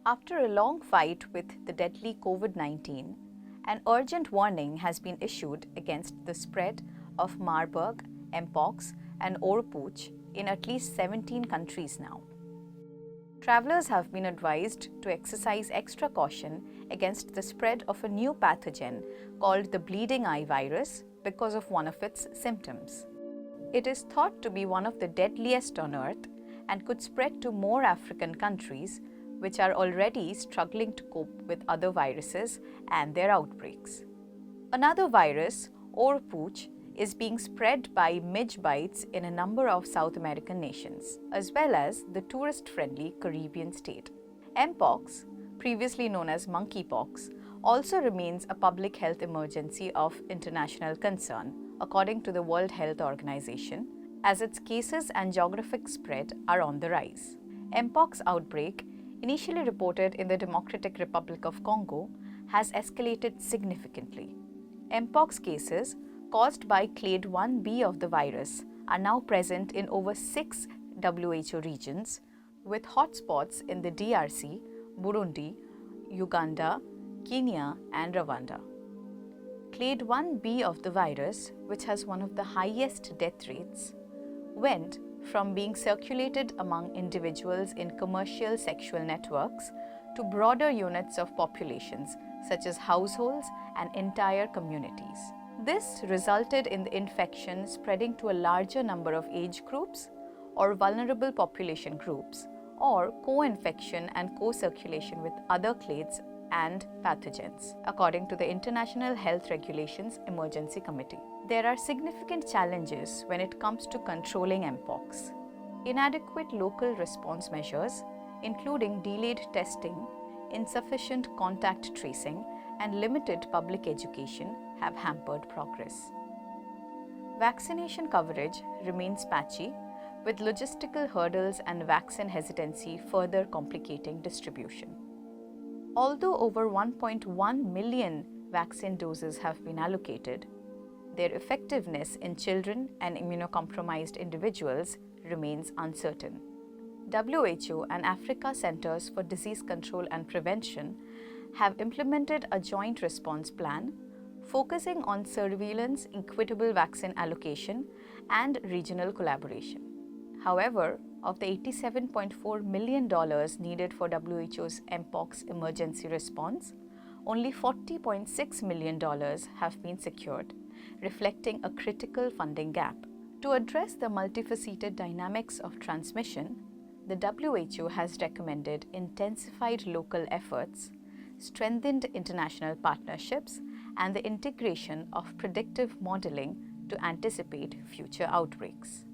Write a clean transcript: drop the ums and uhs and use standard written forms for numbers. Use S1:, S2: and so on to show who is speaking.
S1: After a long fight with the deadly COVID-19, an urgent warning has been issued against the spread of Marburg, Mpox and Oropouche in at least 17 countries now. Travelers have been advised to exercise extra caution against the spread of a new pathogen called the bleeding eye virus because of one of its symptoms. It is thought to be one of the deadliest on Earth and could spread to more African countries which are already struggling to cope with other viruses and their outbreaks. Another virus, Oropouche, is being spread by midge bites in a number of South American nations, as well as the tourist-friendly Caribbean state. Mpox, previously known as monkeypox, also remains a public health emergency of international concern, according to the World Health Organization, as its cases and geographic spread are on the rise. Mpox outbreak, initially reported in the Democratic Republic of Congo, has escalated significantly. Mpox cases caused by clade 1b of the virus are now present in over 6 WHO regions, with hotspots in the DRC, Burundi, Uganda, Kenya and Rwanda. Clade 1b of the virus, which has one of the highest death rates, went from being circulated among individuals in commercial sexual networks to broader units of populations such as households and entire communities. This resulted in the infection spreading to a larger number of age groups or vulnerable population groups, or co-infection and co-circulation with other clades and pathogens, according to the International Health Regulations Emergency Committee. There are significant challenges when it comes to controlling Mpox. Inadequate local response measures, including delayed testing, insufficient contact tracing, and limited public education, have hampered progress. Vaccination coverage remains patchy, with logistical hurdles and vaccine hesitancy further complicating distribution. Although over 1.1 million vaccine doses have been allocated, their effectiveness in children and immunocompromised individuals remains uncertain. WHO and Africa Centers for Disease Control and Prevention have implemented a joint response plan focusing on surveillance, equitable vaccine allocation, and regional collaboration. However, of the $87.4 million needed for WHO's Mpox emergency response, only $40.6 million have been secured, reflecting a critical funding gap. To address the multifaceted dynamics of transmission, the WHO has recommended intensified local efforts, strengthened international partnerships, and the integration of predictive modeling to anticipate future outbreaks.